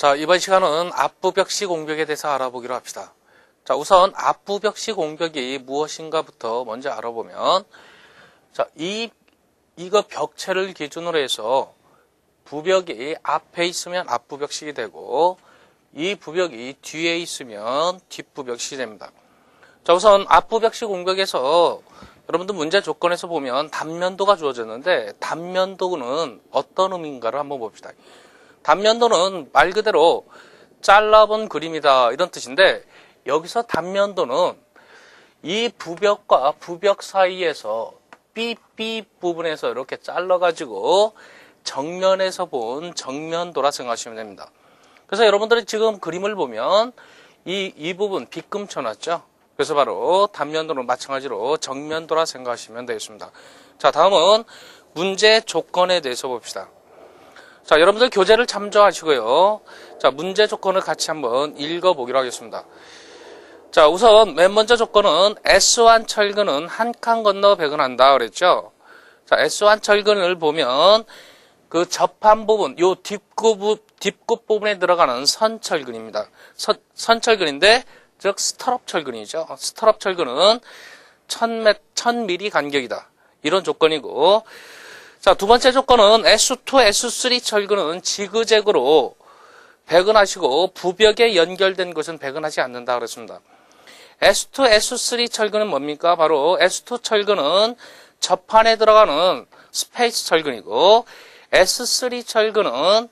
자, 이번 시간은 앞부벽시 공벽에 대해서 알아보기로 합시다. 자, 우선 앞부벽시 공벽이 무엇인가부터 먼저 알아보면, 자, 이거 벽체를 기준으로 해서 부벽이 앞에 있으면 앞부벽식이 되고, 이 부벽이 뒤에 있으면 뒷부벽식이 됩니다. 자, 우선 앞부벽시 공벽에서 여러분들 문제 조건에서 보면 단면도가 주어졌는데, 단면도는 어떤 의미인가를 한번 봅시다. 단면도는 말 그대로 잘라본 그림이다 이런 뜻인데, 여기서 단면도는 이 부벽과 부벽 사이에서 삐삐 부분에서 이렇게 잘라가지고 정면에서 본 정면도라 생각하시면 됩니다. 그래서 여러분들이 지금 그림을 보면 이 부분 빗금 쳐놨죠. 그래서 바로 단면도는 마찬가지로 정면도라 생각하시면 되겠습니다. 자, 다음은 문제 조건에 대해서 봅시다. 자, 여러분들 교재를 참조하시고요. 자, 문제 조건을 같이 한번 읽어보기로 하겠습니다. 자, 우선 맨 먼저 조건은 S1 철근은 한 칸 건너 배근한다 그랬죠. 자, S1 철근을 보면 그 접한 부분, 요 뒷굽 부분에 들어가는 선철근입니다. 선철근인데, 즉 스터럽 철근이죠. 스터럽 철근은 1000mm 간격이다. 이런 조건이고, 자, 두 번째 조건은 S2, S3 철근은 지그재그로 배근하시고 부벽에 연결된 것은 배근하지 않는다 그랬습니다. S2, S3 철근은 뭡니까? 바로 S2 철근은 접판에 들어가는 스페이스 철근이고, S3 철근은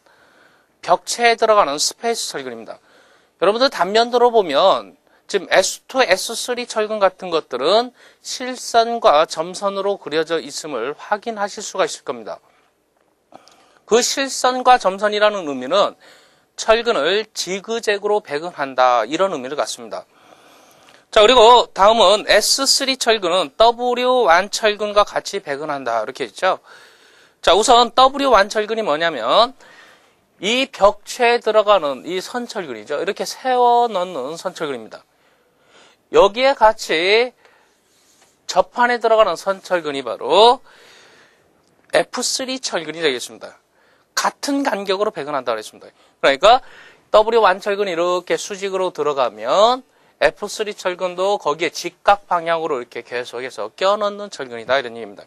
벽체에 들어가는 스페이스 철근입니다. 여러분들 단면도로 보면 지금 S2, S3 철근 같은 것들은 실선과 점선으로 그려져 있음을 확인하실 수가 있을 겁니다. 그 실선과 점선이라는 의미는 철근을 지그재그로 배근한다 이런 의미를 갖습니다. 자, 그리고 다음은 S3 철근은 W1 철근과 같이 배근한다 이렇게 했죠. 자, 우선 W1 철근이 뭐냐면 이 벽체에 들어가는 이 선철근이죠. 이렇게 세워 넣는 선철근입니다. 여기에 같이 접판에 들어가는 선철근이 바로 F3 철근이 되겠습니다. 같은 간격으로 배근한다고 했습니다. 그러니까 W1 철근이 이렇게 수직으로 들어가면 F3 철근도 거기에 직각 방향으로 이렇게 계속해서 껴넣는 철근이다 이런 얘기입니다.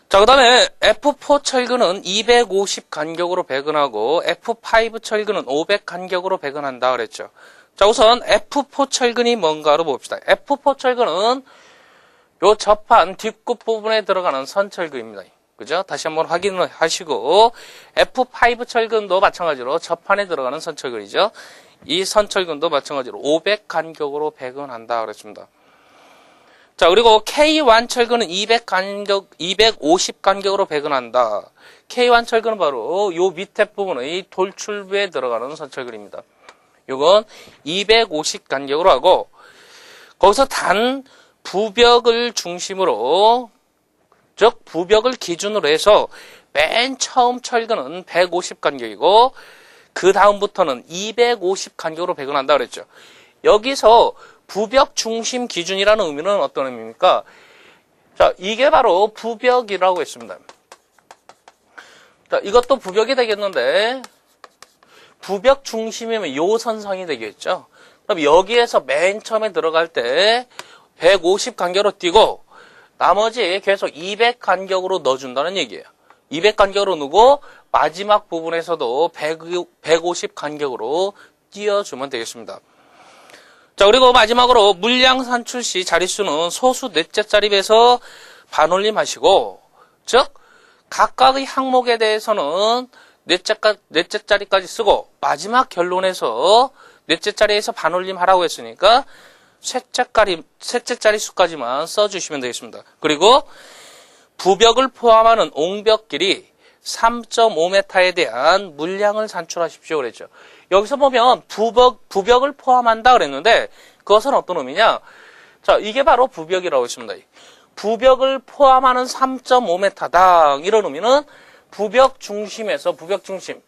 자, 그 다음에 F4 철근은 250 간격으로 배근하고 F5 철근은 500 간격으로 배근한다 그랬죠. 자, 우선 F4 철근이 뭔가로 봅시다. F4 철근은 요 접한 뒷굽 부분에 들어가는 선철근입니다. 그죠? 다시 한번 확인을 하시고, F5 철근도 마찬가지로 접판에 들어가는 선철근이죠. 이 선철근도 마찬가지로 500 간격으로 배근한다 그랬습니다. 자, 그리고 K1 철근은 250 간격으로 배근한다. K1 철근은 바로 요 밑에 부분의 돌출부에 들어가는 선철근입니다. 이건 250 간격으로 하고, 거기서 단 부벽을 중심으로, 즉 부벽을 기준으로 해서 맨 처음 철근은 150 간격이고, 그 다음부터는 250 간격으로 배근한다 그랬죠. 여기서 부벽 중심 기준이라는 의미는 어떤 의미입니까? 자, 이게 바로 부벽이라고 했습니다. 자, 이것도 부벽이 되겠는데, 부벽 중심이면 요 선상이 되겠죠. 그럼 여기에서 맨 처음에 들어갈 때 150 간격으로 띄고 나머지 계속 200 간격으로 넣어준다는 얘기예요. 200 간격으로 넣고 마지막 부분에서도 150 간격으로 띄워주면 되겠습니다. 자, 그리고 마지막으로 물량 산출 시 자릿수는 소수 넷째 자립에서 반올림 하시고, 즉 각각의 항목에 대해서는 넷째 자리까지 쓰고 마지막 결론에서 넷째 자리에서 반올림 하라고 했으니까 셋째 자리 수까지만 써주시면 되겠습니다. 그리고 부벽을 포함하는 옹벽 길이 3.5m에 대한 물량을 산출하십시오 그랬죠. 여기서 보면 부벽을 포함한다 그랬는데 그것은 어떤 의미냐? 자, 이게 바로 부벽이라고 했습니다. 부벽을 포함하는 3.5m당 이런 의미는 부벽 중심에서 부벽 중심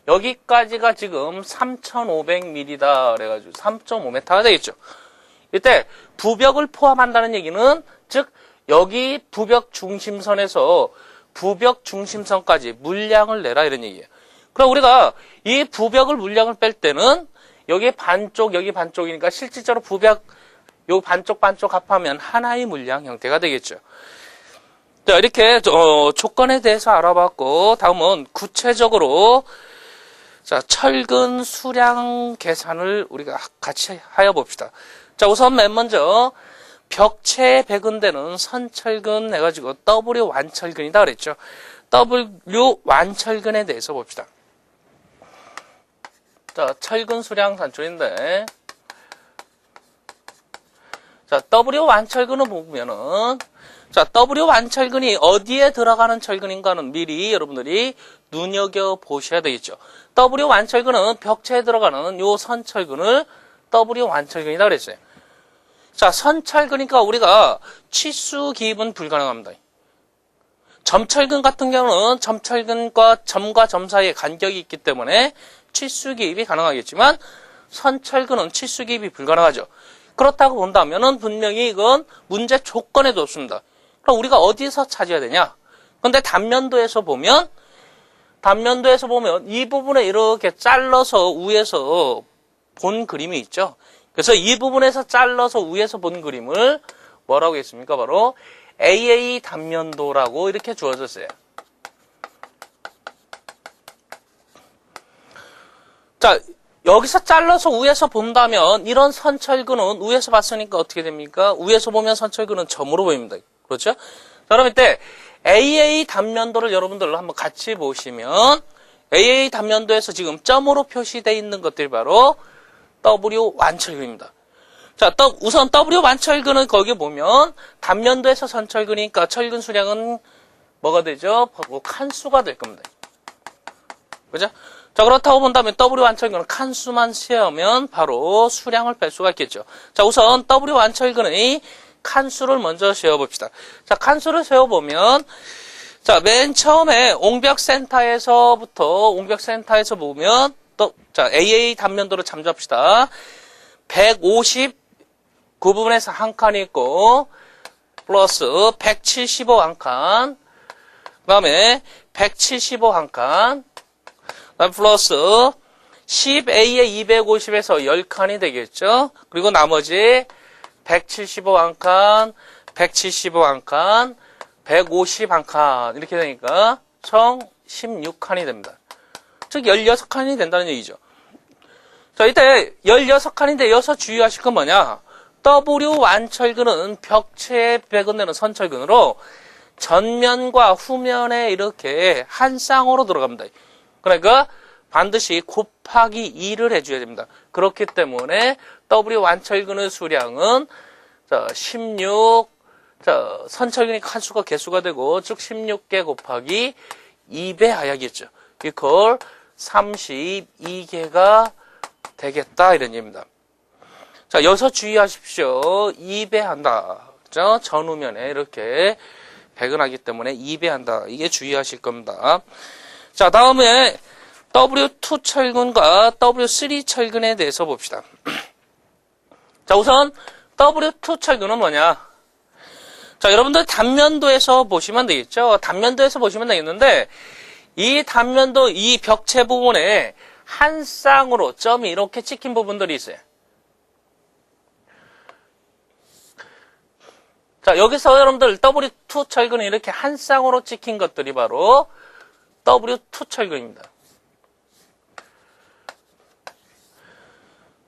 여기까지가 지금 3,500mm다 그래가지고 3.5m가 되겠죠. 이때 부벽을 포함한다는 얘기는 즉 여기 부벽 중심선에서 부벽 중심선까지 물량을 내라 이런 얘기예요. 그럼 우리가 이 부벽을 물량을 뺄 때는 여기 반쪽, 여기 반쪽이니까 실질적으로 부벽 요 반쪽 합하면 하나의 물량 형태가 되겠죠. 자, 이렇게 조건에 대해서 알아봤고, 다음은 구체적으로 자, 철근 수량 계산을 우리가 같이 하여 봅시다. 자, 우선 맨 먼저 벽체에 배근되는 선철근 해가지고 W 완철근이다 그랬죠. W 완철근에 대해서 봅시다. 자, 철근 수량 산출인데, 자, W 완철근을 보면은, 자, W 완철근이 어디에 들어가는 철근인가는 미리 여러분들이 눈여겨보셔야 되겠죠. W 완철근은 벽체에 들어가는 요 선철근을 W 완철근이다 그랬어요. 자, 선철근이니까 우리가 치수 기입은 불가능합니다. 점철근 같은 경우는 점철근과 점과 점 사이에 간격이 있기 때문에 치수 기입이 가능하겠지만 선철근은 치수 기입이 불가능하죠. 그렇다고 본다면은 분명히 이건 문제 조건에도 없습니다. 그럼 우리가 어디서 찾아야 되냐? 근데 단면도에서 보면 이 부분에 이렇게 잘라서 위에서 본 그림이 있죠. 그래서 이 부분에서 잘라서 위에서 본 그림을 뭐라고 했습니까? 바로 AA 단면도라고 이렇게 주어졌어요. 자, 여기서 잘라서 위에서 본다면 이런 선철근은 위에서 봤으니까 어떻게 됩니까? 위에서 보면 선철근은 점으로 보입니다. 그렇죠? 자, 그럼 이때 AA 단면도를 여러분들 한번 같이 보시면 AA 단면도에서 지금 점으로 표시되어 있는 것들이 바로 W 완철근입니다. 자, 우선 W 완철근은 거기 보면 단면도에서 선철근이니까 철근 수량은 뭐가 되죠? 칸수가 될 겁니다. 그죠? 자, 그렇다고 본다면 W 완철근은 칸수만 세우면 바로 수량을 뺄 수가 있겠죠. 자, 우선 W 완철근의 칸수를 먼저 세워봅시다. 자, 칸수를 세워보면, 자, 맨 처음에 옹벽센터에서 보면, 자, AA 단면도를 참조합시다. 150, 그 부분에서 한 칸이 있고, 플러스 175 한 칸, 그 다음에 175 한 칸, 그 다음에 플러스 10A에 250에서 10칸이 되겠죠. 그리고 나머지 175 한 칸, 175 한 칸, 150 한 칸, 이렇게 되니까 총 16칸이 됩니다. 즉 16칸이 된다는 얘기죠. 자, 이때 16칸인데 여기서 주의하실 건 뭐냐? W 완철근은 벽체에 배근되는 선철근으로 전면과 후면에 이렇게 한 쌍으로 들어갑니다. 그러니까 반드시 곱하기 2를 해줘야 됩니다. 그렇기 때문에 W 완철근의 수량은 자, 16, 자, 선철근이 칸수가 개수가 되고, 즉 16개 곱하기 2배 하야겠죠. 이걸 32개가 되겠다 이런 얘기입니다. 자, 여기서 주의하십시오. 2배 한다. 그죠? 전후면에 이렇게 배근하기 때문에 2배 한다. 이게 주의하실 겁니다. 자, 다음에 W2 철근과 W3 철근에 대해서 봅시다. 자, 우선 W2 철근은 뭐냐? 자, 여러분들 단면도에서 보시면 되겠죠? 단면도에서 보시면 되겠는데, 이 단면도, 이 벽체 부분에 한 쌍으로 점이 이렇게 찍힌 부분들이 있어요. 자, 여기서 여러분들 W2 철근이 이렇게 한 쌍으로 찍힌 것들이 바로 W2 철근입니다.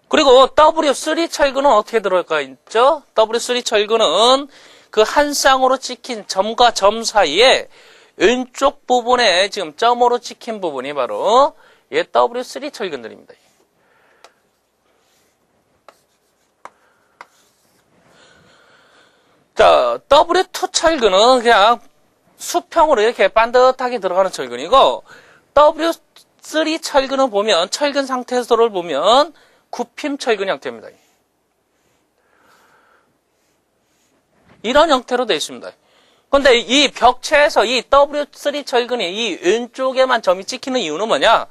그리고 W3 철근은 어떻게 들어갈까 있죠? W3 철근은 그 한 쌍으로 찍힌 점과 점 사이에 왼쪽 부분에 지금 점으로 찍힌 부분이 바로 W3 철근들입니다. 자, W2 철근은 그냥 수평으로 이렇게 반듯하게 들어가는 철근이고, W3 철근을 보면, 철근 상태에서를 보면 굽힘 철근 형태입니다. 이런 형태로 되어 있습니다. 그런데 이 벽체에서 이 W3 철근이 이 왼쪽에만 점이 찍히는 이유는 뭐냐?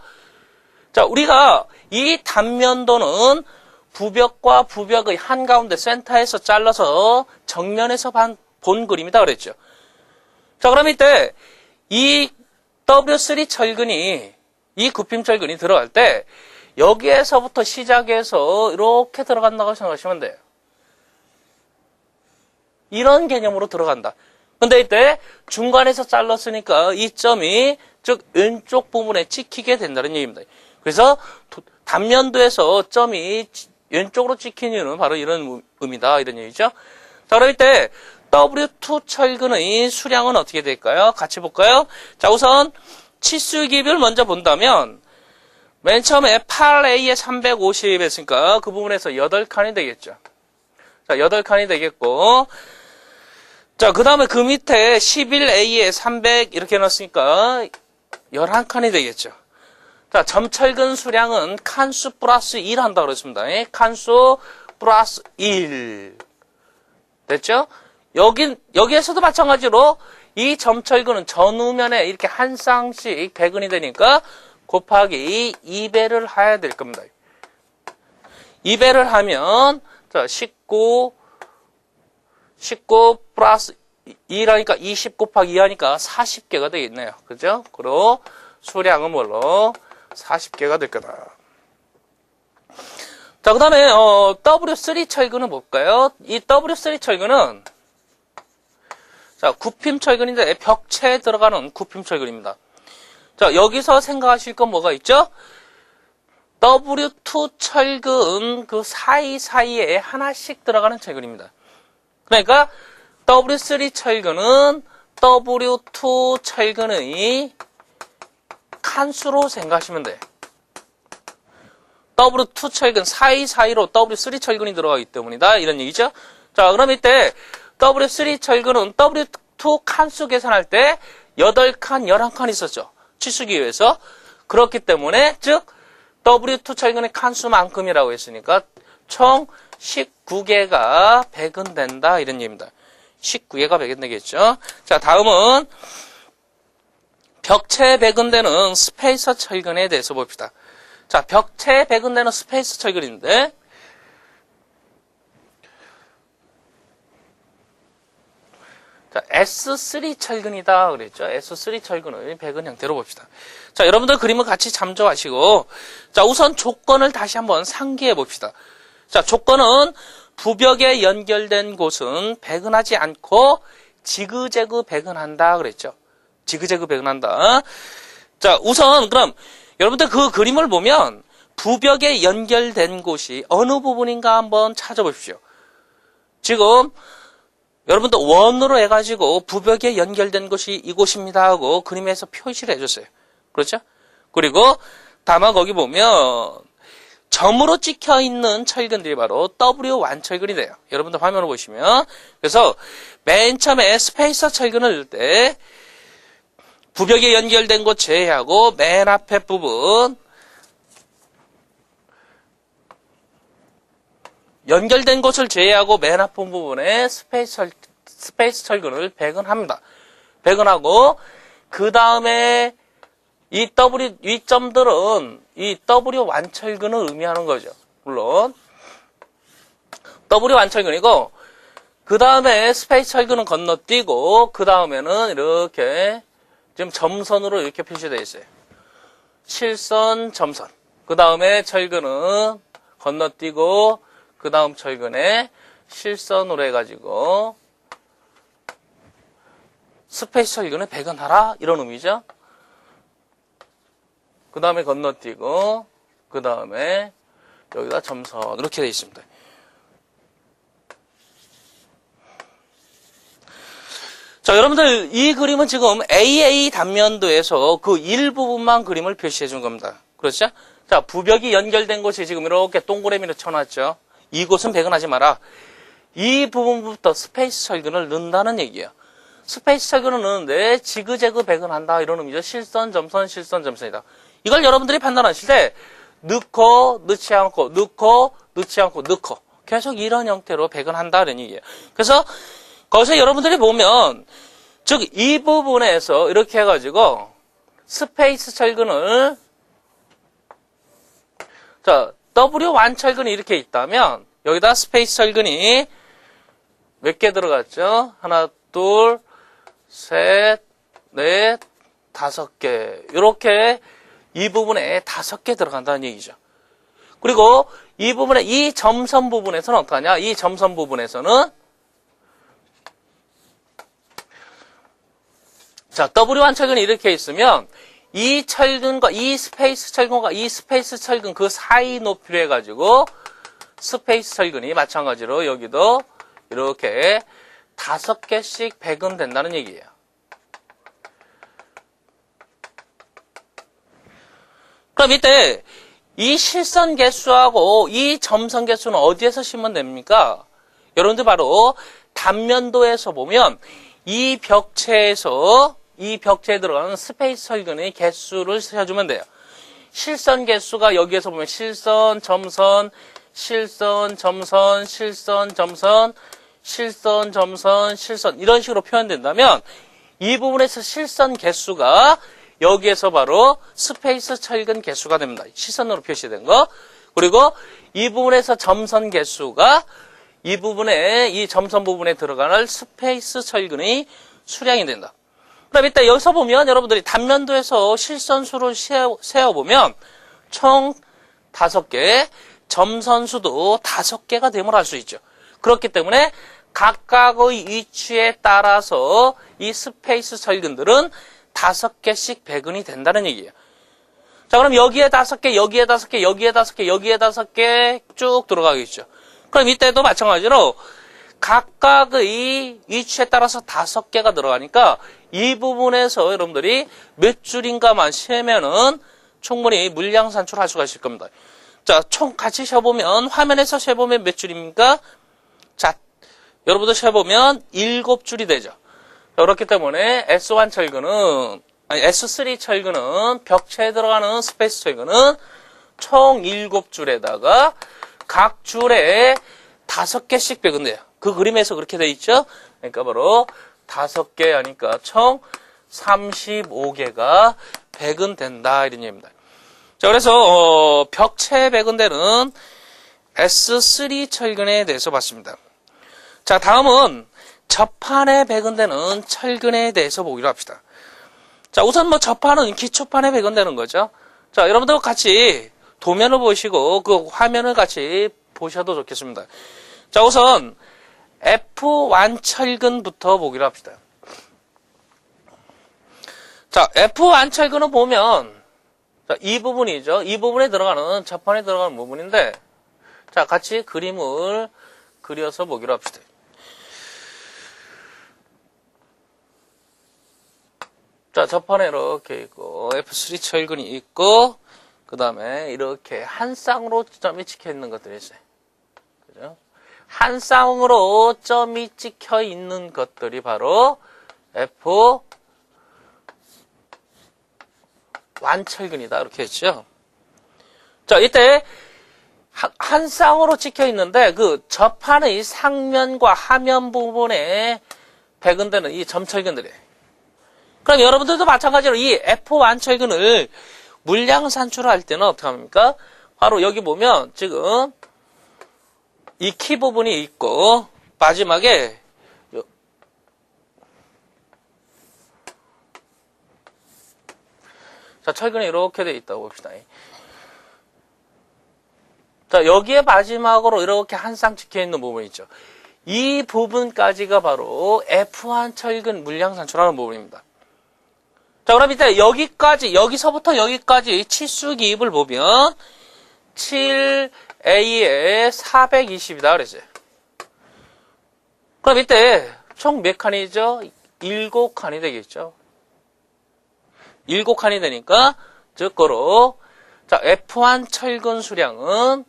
자, 우리가 이 단면도는 부벽과 부벽의 한가운데 센터에서 잘라서 정면에서 본 그림이다 그랬죠. 자, 그럼 이때 이 W3 철근이 이 굽힘철근이 들어갈 때 여기에서부터 시작해서 이렇게 들어간다고 생각하시면 돼요. 이런 개념으로 들어간다. 근데 이때 중간에서 잘랐으니까 이 점이 즉 왼쪽 부분에 찍히게 된다는 얘기입니다. 그래서 단면도에서 점이 왼쪽으로 찍힌 이유는 바로 이런 의미다, 이런 얘기죠. 자, 그럴 때 W2 철근의 수량은 어떻게 될까요? 같이 볼까요? 자, 우선 치수 기비를 먼저 본다면 맨 처음에 8A에 350 했으니까 그 부분에서 8칸이 되겠죠. 자, 8칸이 되겠고, 자, 그 다음에 그 밑에 11A에 300 이렇게 넣었으니까 11칸이 되겠죠. 자, 점철근 수량은 칸수 플러스 1 한다고 그랬습니다. 칸수 플러스 1. 됐죠? 여기에서도 마찬가지로 이 점철근은 전후면에 이렇게 한 쌍씩 배근이 되니까 곱하기 2배를 해야 될 겁니다. 2배를 하면, 자, 19 플러스 2라니까 20 곱하기 2 하니까 40개가 되겠네요. 그죠? 그리고 수량은 뭘로? 40개가 될 거다. 자, 그 다음에, W3 철근은 뭘까요? 이 W3 철근은, 자, 굽힘 철근인데 벽체에 들어가는 굽힘 철근입니다. 자, 여기서 생각하실 건 뭐가 있죠? W2 철근 그 사이사이에 하나씩 들어가는 철근입니다. 그러니까 W3 철근은 W2 철근의 칸수로 생각하시면 돼요. W2 철근 사이사이로 W3 철근이 들어가기 때문이다, 이런 얘기죠. 자, 그럼 이때 W3 철근은 W2 칸수 계산할 때 8칸, 11칸 있었죠. 치수기에서. 그렇기 때문에 즉 W2 철근의 칸수만큼이라고 했으니까 총 19개가 배근된다, 이런 얘기입니다. 19개가 배근되겠죠. 자, 다음은 벽체에 배근되는 스페이서 철근에 대해서 봅시다. 자, 벽체에 배근되는 스페이서 철근인데, 자, S3 철근이다 그랬죠. S3 철근을 배근 형태로 봅시다. 자, 여러분들 그림을 같이 참조하시고, 자, 우선 조건을 다시 한번 상기해 봅시다. 자, 조건은 부벽에 연결된 곳은 배근하지 않고 지그재그 배근한다 그랬죠. 지그재그 배근한다. 자, 우선 그럼 여러분들 그 그림을 보면 부벽에 연결된 곳이 어느 부분인가 한번 찾아보십시오. 지금 여러분들 원으로 해가지고 부벽에 연결된 곳이 이곳입니다 하고 그림에서 표시를 해줬어요. 그렇죠? 그리고 다만 거기 보면 점으로 찍혀 있는 철근들이 바로 W1 철근이 돼요. 여러분들 화면을 보시면. 그래서 맨 처음에 스페이서 철근을 넣을 때 부벽에 연결된 곳 제외하고 맨 앞에 부분 연결된 곳을 제외하고 맨 앞 부분에 스페이스 철근을 배근합니다. 배근하고 그 다음에 이 점들은 이 W1 철근을 의미하는 거죠. 물론 W1 철근이고 그 다음에 스페이스 철근은 건너뛰고 그 다음에는 이렇게 지금 점선으로 이렇게 표시되어 있어요. 실선, 점선. 그 다음에 철근은 건너뛰고 그 다음 철근에 실선으로 해가지고 스페이스 철근을 배근하라, 이런 의미죠. 그 다음에 건너뛰고 그 다음에 여기다 점선, 이렇게 되어 있습니다. 자, 여러분들 이 그림은 지금 AA 단면도에서 그 일부분만 그림을 표시해 준 겁니다. 그렇죠? 자, 부벽이 연결된 곳이 지금 이렇게 동그라미로 쳐놨죠. 이곳은 배근하지 마라. 이 부분부터 스페이스 철근을 넣는다는 얘기예요. 스페이스 철근을 넣는데 지그재그 배근한다, 이런 의미죠. 실선, 점선, 실선, 점선이다. 이걸 여러분들이 판단하실 때 넣고, 넣지 않고, 넣고, 넣지 않고, 넣고 계속 이런 형태로 배근한다는 얘기예요. 그래서 거기서 여러분들이 보면 즉 이 부분에서 이렇게 해가지고 스페이스 철근을, 자, W1 철근이 이렇게 있다면 여기다 스페이스 철근이 몇 개 들어갔죠? 하나, 둘, 셋, 넷, 5개. 이렇게 이 부분에 5개 들어간다는 얘기죠. 그리고 이 부분에, 이 점선 부분에서는 어떡하냐? 이 점선 부분에서는 자, W1 철근이 이렇게 있으면 이 철근과 이 스페이스 철근과 이 스페이스 철근 그 사이 높이로 해가지고 스페이스 철근이 마찬가지로 여기도 이렇게 5개씩 배근된다는 얘기예요. 그럼 이때 이 실선 개수하고 이 점선 개수는 어디에서 심으면 됩니까? 여러분들 바로 단면도에서 보면 이 벽체에서 이 벽체에 들어가는 스페이스 철근의 개수를 세어주면 돼요. 실선 개수가 여기에서 보면 실선, 점선, 실선, 점선, 실선, 점선, 실선, 점선, 실선 이런 식으로 표현된다면 이 부분에서 실선 개수가 여기에서 바로 스페이스 철근 개수가 됩니다. 실선으로 표시된 거. 그리고 이 부분에서 점선 개수가 이 부분에, 이 점선 부분에 들어가는 스페이스 철근의 수량이 된다. 그럼 이따 여기서 보면 여러분들이 단면도에서 실선수를 세어보면 총 5개, 점선수도 5개가 됨을 알 수 있죠. 그렇기 때문에 각각의 위치에 따라서 이 스페이스 철근들은 5개씩 배근이 된다는 얘기예요. 자, 그럼 여기에 5개, 여기에 5개, 여기에 5개, 여기에 5개 쭉 들어가겠죠. 그럼 이때도 마찬가지로 각각의 위치에 따라서 5개가 들어가니까 이 부분에서 여러분들이 몇 줄인가만 세면은 충분히 물량 산출할 수가 있을 겁니다. 자, 총 같이 세보면 화면에서 세보면 몇 줄입니까? 자, 여러분들 세보면 7줄이 되죠. 그렇기 때문에 S1 철근은, 아니 S3 철근은 벽체에 들어가는 스페이스 철근은 총 7줄에다가 각 줄에 5개씩 배근돼요. 그 그림에서 그렇게 돼 있죠? 그러니까 바로 5개 하니까 총 35개가 배근된다 이런 얘기입니다. 자, 그래서 벽체에 배근되는 S3 철근에 대해서 봤습니다. 자, 다음은 접판에 배근되는 철근에 대해서 보기로 합시다. 자, 우선 접판은 기초판에 배근되는 거죠. 자, 여러분들 같이 도면을 보시고 그 화면을 같이 보셔도 좋겠습니다. 자, 우선 F1 철근부터 보기로 합시다. 자, F1 철근을 보면 자, 이 부분이죠. 이 부분에 들어가는 접판에 들어가는 부분인데 자, 같이 그림을 그려서 보기로 합시다. 자, 접판에 이렇게 있고 F3 철근이 있고 그 다음에 이렇게 한 쌍으로 점이 찍혀 있는 것들이 있어요. 그죠? 한 쌍으로 점이 찍혀 있는 것들이 바로 F1 철근이다. 이렇게 했죠. 자, 이때 한 쌍으로 찍혀 있는데 그 접판의 상면과 하면 부분에 배근되는 이 점철근들이에요. 그럼 여러분들도 마찬가지로 이 F1 철근을 물량 산출할 때는 어떻게 합니까? 바로 여기 보면 지금 이 키 부분이 있고 마지막에 자, 철근이 이렇게 돼 있다고 봅시다. 자, 여기에 마지막으로 이렇게 한 쌍 찍혀 있는 부분이 있죠. 이 부분까지가 바로 F1 철근 물량 산출하는 부분입니다. 자, 그럼 이제 여기까지, 여기서부터 여기까지 치수 기입을 보면 7A에 420이다 그랬어요. 그럼 이때 총 몇 칸이죠? 7칸이 되겠죠. 7칸이 되니까 즉거로 자, F1 철근 수량은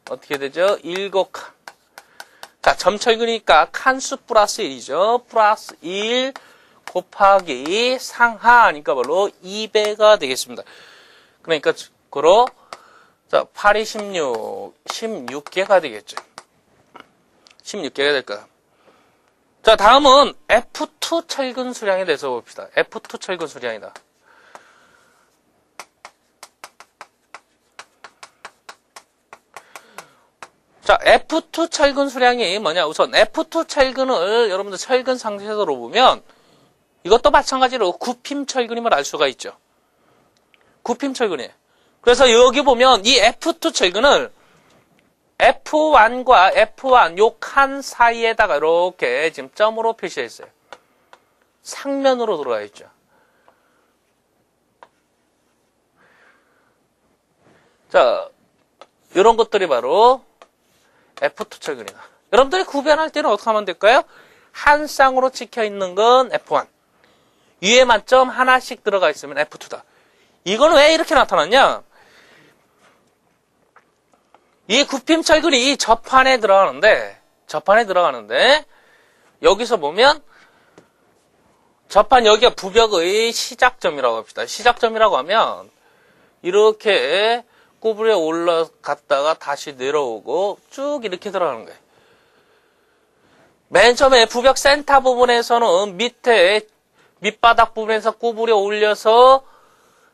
어떻게 되죠? 7칸. 자, 점철근이니까 칸수 플러스 1이죠. 플러스 1 곱하기 상하니까 바로 2배가 되겠습니다. 그러니까 그로 자, 8이 16개가 되겠죠. 16개가 될까요? 자, 다음은 F2 철근 수량에 대해서 봅시다. F2 철근 수량이다. 자, F2 철근 수량이 뭐냐? 우선 F2 철근을 여러분들 철근 상세도로 보면 이것도 마찬가지로 굽힘 철근임을 알 수가 있죠. 굽힘 철근이에요. 그래서 여기 보면 이 F2 철근을 F1과 F1 요 칸 사이에다가 이렇게 지금 점으로 표시했어요. 상면으로 들어가 있죠. 자, 이런 것들이 바로 F2 철근이다. 여러분들이 구별할 때는 어떻게 하면 될까요? 한 쌍으로 찍혀 있는 건 F1. 위에만 점 하나씩 들어가 있으면 F2다. 이건 왜 이렇게 나타났냐? 이 굽힘 철근이 이 접판에 들어가는데, 여기서 보면, 접판 여기가 부벽의 시작점이라고 합시다. 시작점이라고 하면, 이렇게 구부려 올라갔다가 다시 내려오고, 쭉 이렇게 들어가는 거예요. 맨 처음에 부벽 센터 부분에서는 밑바닥 부분에서 구부려 올려서,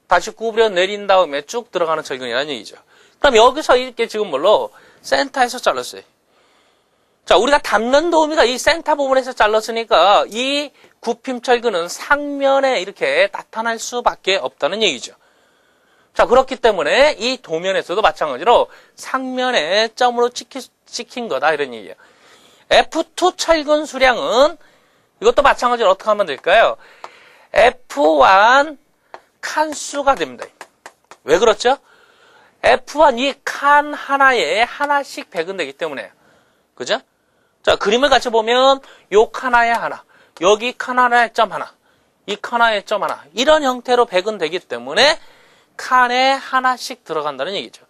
다시 구부려 내린 다음에 쭉 들어가는 철근이라는 얘기죠. 그럼 여기서 이렇게 지금 뭘로 센터에서 잘랐어요. 자, 우리가 담는 도우미가 이 센터 부분에서 잘랐으니까 이 굽힘 철근은 상면에 이렇게 나타날 수밖에 없다는 얘기죠. 자, 그렇기 때문에 이 도면에서도 마찬가지로 상면에 점으로 찍힌 거다 이런 얘기예요. F2 철근 수량은 이것도 마찬가지로 어떻게 하면 될까요? F1 칸수가 됩니다. 왜 그렇죠? F1 이 칸 하나에 하나씩 배근되기 때문에. 그죠? 자, 그림을 같이 보면 요 칸 하나에 하나, 여기 칸 하나에 점 하나, 이 칸 하나에 점 하나 이런 형태로 배근되기 때문에 칸에 하나씩 들어간다는 얘기죠.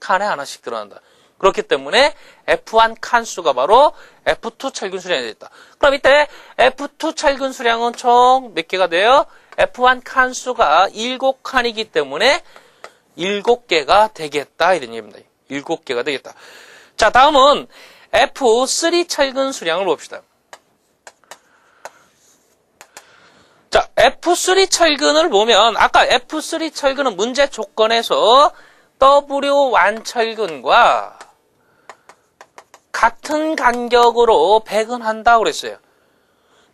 칸에 하나씩 들어간다. 그렇기 때문에 F1 칸수가 바로 F2 철근 수량이 되겠다. 그럼 이때 F2 철근 수량은 총 몇 개가 돼요? F1 칸수가 7칸이기 때문에 7개가 되겠다 이런 얘기입니다. 7개가 되겠다. 자, 다음은 F3 철근 수량을 봅시다. 자, F3 철근을 보면 아까 F3 철근은 문제 조건에서 W1 철근과 같은 간격으로 배근한다고 그랬어요.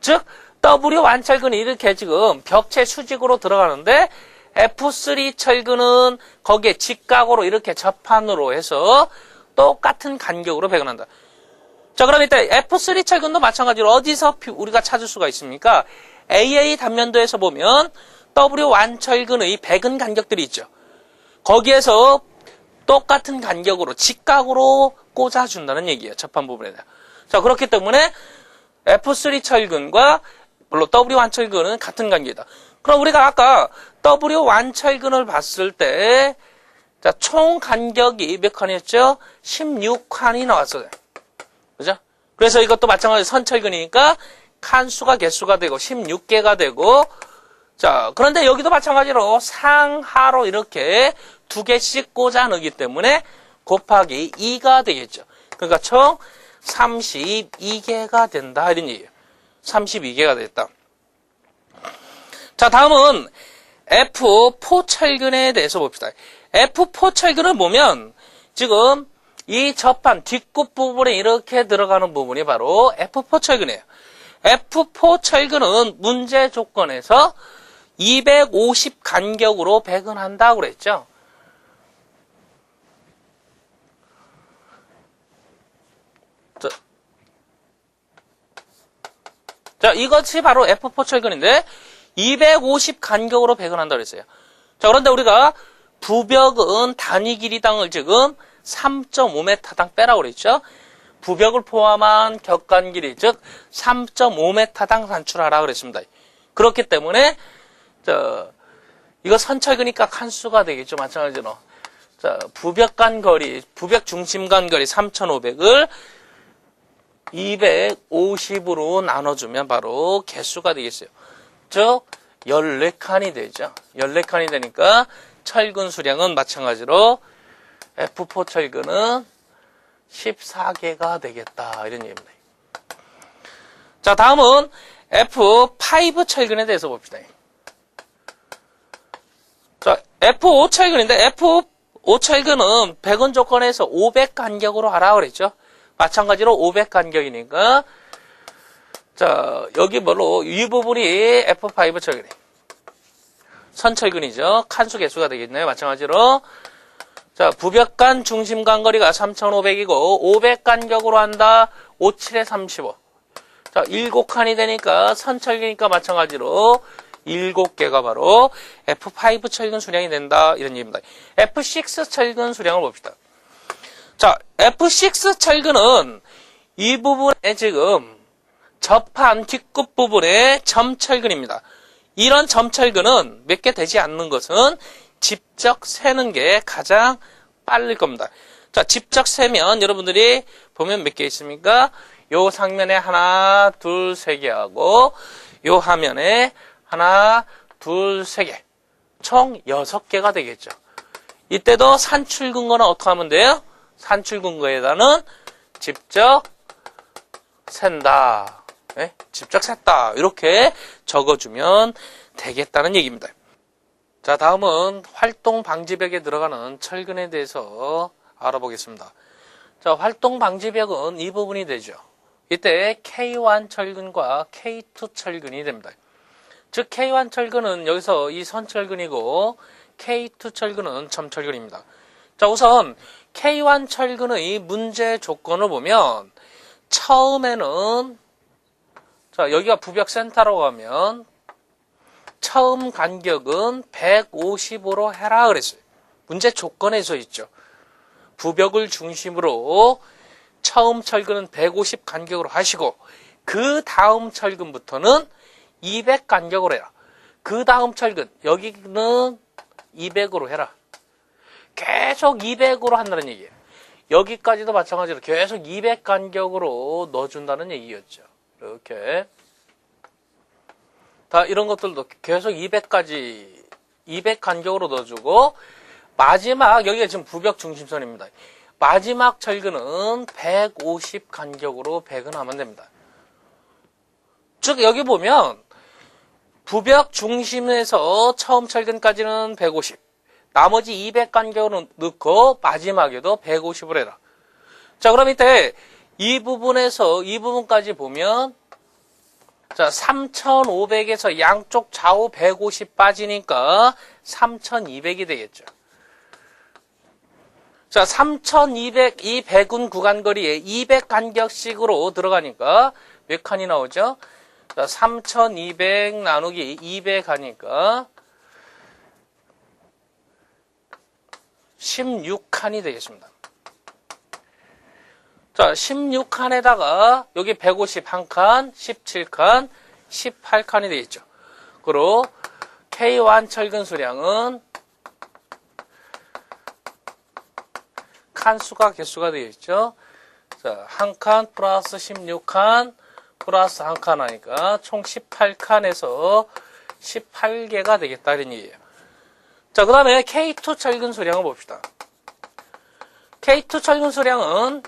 즉 W1 철근이 이렇게 지금 벽체 수직으로 들어가는데 F3 철근은 거기에 직각으로 이렇게 접판으로 해서 똑같은 간격으로 배근한다. 자, 그럼 이때 F3 철근도 마찬가지로 어디서 우리가 찾을 수가 있습니까? AA 단면도에서 보면 W1 철근의 배근 간격들이 있죠. 거기에서 똑같은 간격으로 직각으로 꽂아준다는 얘기예요. 접판 부분에다. 자, 그렇기 때문에 F3 철근과 물론 W1 철근은 같은 간격이다. 그럼 우리가 아까 W1 철근을 봤을 때, 자, 총 간격이 몇 칸이었죠? 16칸이 나왔어요. 그죠? 그래서 이것도 마찬가지로 선철근이니까 칸수가 개수가 되고 16개가 되고, 자, 그런데 여기도 마찬가지로 상하로 이렇게 2개씩 꽂아 넣기 때문에 곱하기 2가 되겠죠. 그러니까 총 32개가 된다. 이런 얘기예요. 32개가 됐다. 자, 다음은 F4 철근에 대해서 봅시다. F4 철근을 보면 지금 이 접판 뒷굽 부분에 이렇게 들어가는 부분이 바로 F4 철근이에요. F4 철근은 문제 조건에서 250 간격으로 배근한다고 그랬죠. 자, 이것이 바로 F4 철근인데 250 간격으로 배근한다고 그랬어요. 자, 그런데 우리가 부벽은 단위 길이당을 지금 3.5m당 빼라고 그랬죠. 부벽을 포함한 격간 길이, 즉 3.5m당 산출하라 그랬습니다. 그렇기 때문에 이거 선철근이니까 칸수가 되겠죠. 마찬가지로. 자, 부벽 간 거리, 부벽 중심 간 거리 3,500을 250으로 나눠주면 바로 개수가 되겠어요. 즉 14칸이 되죠. 14칸이 되니까 철근 수량은 마찬가지로 F4 철근은 14개가 되겠다. 이런 얘기입니다. 자, 다음은 F5 철근에 대해서 봅시다. 자, F5 철근인데 F5 철근은 배근 조건에서 500 간격으로 하라 그랬죠. 마찬가지로 500 간격이니까 자, 여기 뭘로 이 부분이 F5 철근이에요. 선철근이죠. 칸수 개수가 되겠네요. 마찬가지로. 자, 부벽 간 중심 간 거리가 3,500이고, 500 간격으로 한다. 5, 7에 35. 자, 7칸이 되니까 선철근이니까 마찬가지로 7개가 바로 F5 철근 수량이 된다. 이런 얘기입니다. F6 철근 수량을 봅시다. 자, F6 철근은 이 부분에 지금 접한 뒷끝 부분의 점철근입니다. 이런 점철근은 몇 개 되지 않는 것은 직접 세는 게 가장 빠를 겁니다. 자, 직접 세면 여러분들이 보면 몇 개 있습니까? 요 상면에 하나, 둘, 세 개 하고 요 하면에 하나, 둘, 세 개. 총 6개가 되겠죠. 이때도 산출근거는 어떻게 하면 돼요? 산출근거에다는 직접 센다. 네? 직접 셌다. 이렇게 적어주면 되겠다는 얘기입니다. 자, 다음은 활동방지벽에 들어가는 철근에 대해서 알아보겠습니다. 자, 활동방지벽은 이 부분이 되죠. 이때 K1 철근과 K2 철근이 됩니다. 즉 K1 철근은 여기서 이 선철근이고 K2 철근은 점철근입니다. 자, 우선 K1 철근의 문제 조건을 보면 처음에는 자, 여기가 부벽 센터라고 하면 처음 간격은 155로 해라 그랬어요. 문제 조건에 서 있죠. 부벽을 중심으로 처음 철근은 150 간격으로 하시고 그 다음 철근부터는 200 간격으로 해라. 그 다음 철근 여기는 200으로 해라. 계속 200으로 한다는 얘기예요. 여기까지도 마찬가지로 계속 200 간격으로 넣어준다는 얘기였죠. 이렇게 다 이런 것들도 계속 200까지 200 간격으로 넣어주고 마지막 여기가 지금 부벽 중심선입니다. 마지막 철근은 150 간격으로 배근하면 됩니다. 즉 여기 보면 부벽 중심에서 처음 철근까지는 150 나머지 200 간격으로 넣고 마지막에도 150을 해라. 자, 그럼 이때 이 부분에서 이 부분까지 보면 자, 3,500에서 양쪽 좌우 150 빠지니까 3,200이 되겠죠. 자, 3,200 이 배근 구간 거리에 200 간격씩으로 들어가니까 몇 칸이 나오죠? 자, 3,200 나누기 200 하니까 16칸이 되겠습니다. 자, 16칸에다가 여기 151칸, 17칸, 18칸이 되겠죠. 그리고 K1 철근 수량은 칸수가 개수가 되겠죠. 자, 한 칸 플러스 16칸 플러스 한 칸 하니까 총 18칸에서 18개가 되겠다 이런 얘기예요. 자, 그 다음에 K2 철근 수량을 봅시다. K2 철근 수량은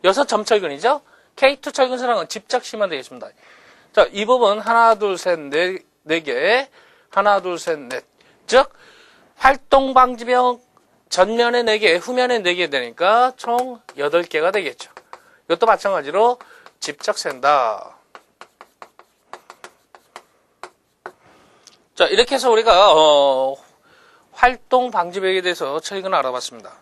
6점 철근이죠. K2 철근 수량은 직접 치면 되겠습니다. 자, 이 부분 하나, 둘, 셋, 네 개, 하나, 둘, 셋, 넷. 즉 활동방지벽 전면에 4개, 후면에 4개 되니까 총 8개가 되겠죠. 이것도 마찬가지로 직접 센다. 자, 이렇게 해서 우리가 활동방지벽에 대해서 철근을 알아봤습니다.